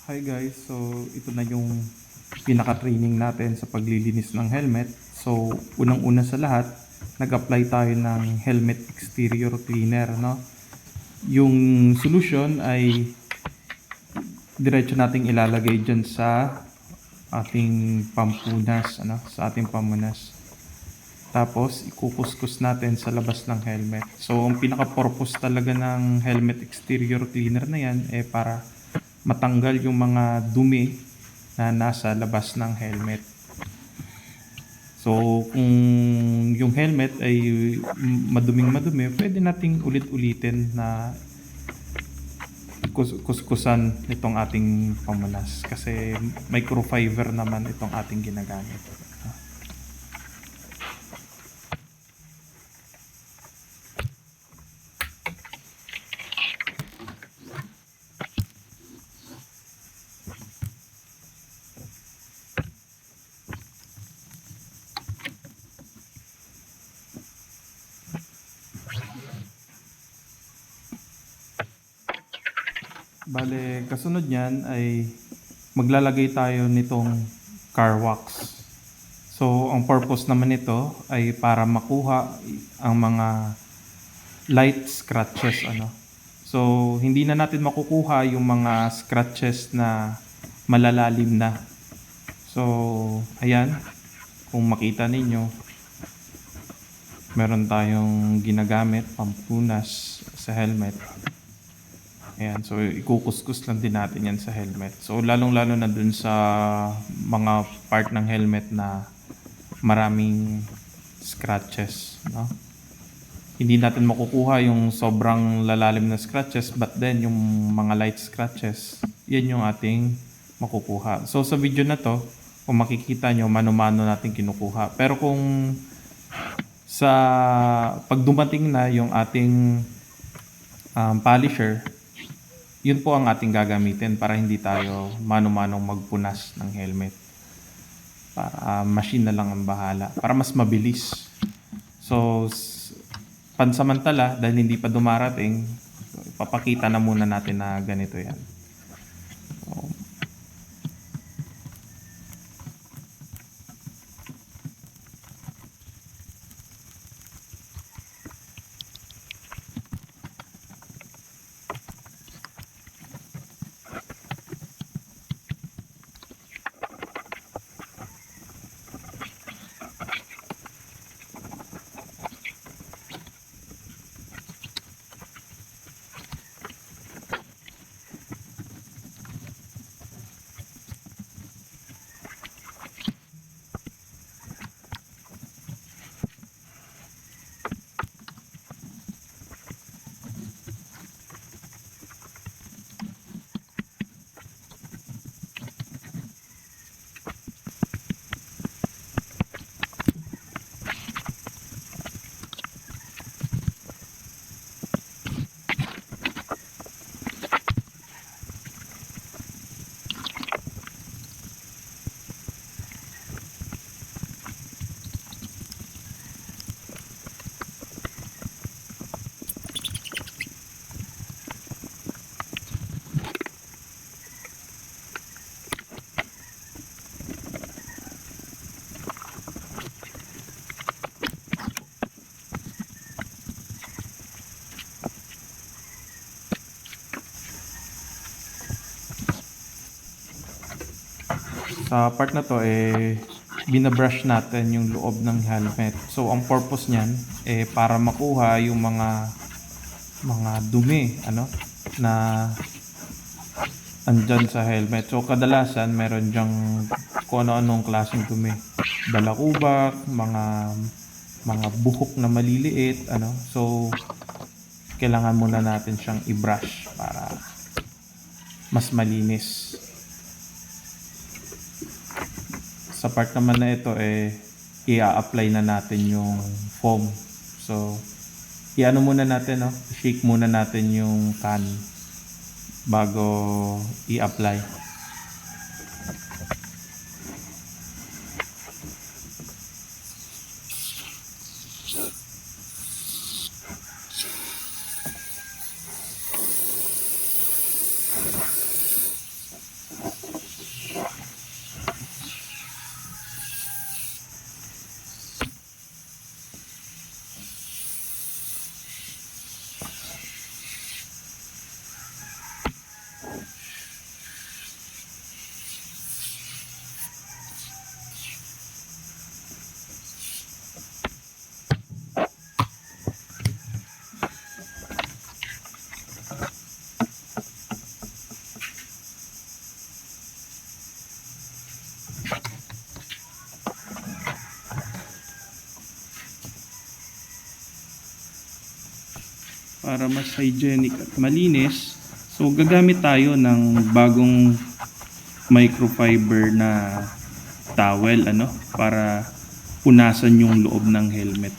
Hi guys, so ito na yung pinaka-training natin sa paglilinis ng helmet. So unang-una sa lahat, nag-apply tayo ng helmet exterior cleaner, no? Yung solution ay diretso nating ilalagay dyan sa ating pampunas, sa ating pamunas. Tapos ikukuskus natin sa labas ng helmet. So ang pinaka-purpose talaga ng helmet exterior cleaner na yan para matanggal yung mga dumi na nasa labas ng helmet. So kung yung helmet ay madumi, pwede nating ulit-ulitin na kuskusan itong ating pamunas kasi microfiber naman itong ating ginagamit. Bale, kasunod niyan ay maglalagay tayo nitong car wax. So, ang purpose naman nito ay para makuha ang mga light scratches, So, hindi na natin makukuha yung mga scratches na malalalim na. So, ayan, kung makita ninyo, meron tayong ginagamit pampunas sa helmet. Ayan, so ikukuskus lang din natin yan sa helmet. So lalong-lalo na dun sa mga part ng helmet na maraming scratches, no? Hindi natin makukuha yung sobrang lalalim na scratches, but then yung mga light scratches, yan yung ating makukuha. So sa video na to, kung makikita nyo, mano-mano natin kinukuha. Pero kung sa pag dumating na yung ating polisher, yun po ang ating gagamitin para hindi tayo mano-manong magpunas ng helmet. Para machine na lang ang bahala. Para mas mabilis. So, pansamantala, dahil hindi pa dumarating, papakita na muna natin na ganito yan. So, sa part na to binabrush natin yung loob ng helmet. So ang purpose niyan para makuha yung mga dumi na andyan sa helmet. So kadalasan meron diyang kung ano-anong klaseng dumi. Balakubak, mga buhok na maliliit, So kailangan muna natin siyang i-brush para mas malinis. Sa part naman na ito i-apply na natin yung foam. So i-ano muna natin, i-shake muna natin yung can bago i-apply. para mas hygienic at malinis. So gagamit tayo ng bagong microfiber na towel para punasan yung loob ng helmet.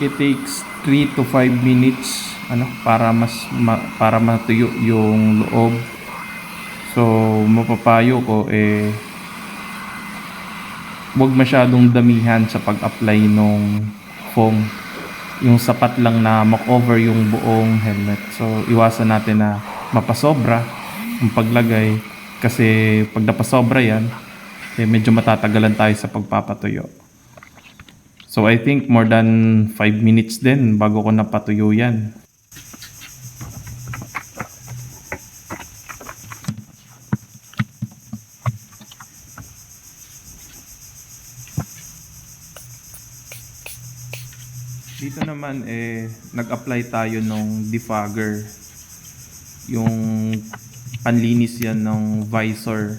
It takes 3 to 5 minutes para matuyo yung loob. So mapapayo ko wag masyadong damihan sa pag-apply ng foam. Yung sapat lang na ma-cover yung buong helmet. So iwasan natin na mapasobra ang paglagay kasi pag napasobra yan, medyo matatagalan tayo sa pagpapatuyo. So I think more than 5 minutes din bago ko napatuyo yan. Dito naman nag-apply tayo ng defogger. Yung panlinis yan ng visor,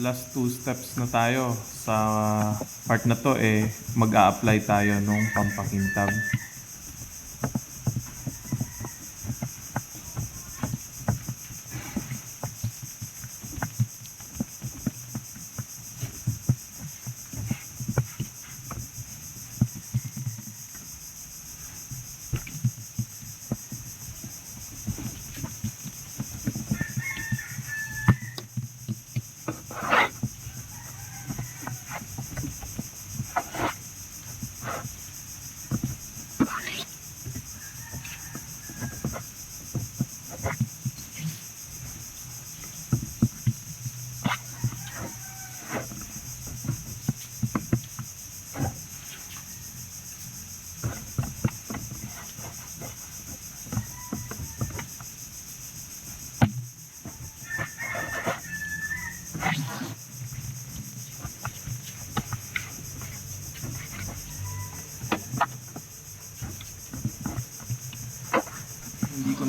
last 2 steps na tayo sa part na to mag-a-apply tayo nung pampakintab.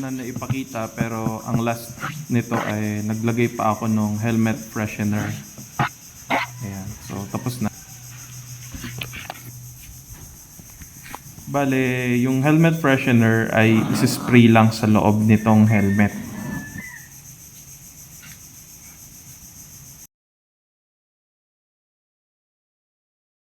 na naipakita pero ang last nito ay naglagay pa ako ng helmet freshener. Ayan. So, tapos na. Bale, yung helmet freshener ay isi-spray lang sa loob nitong helmet.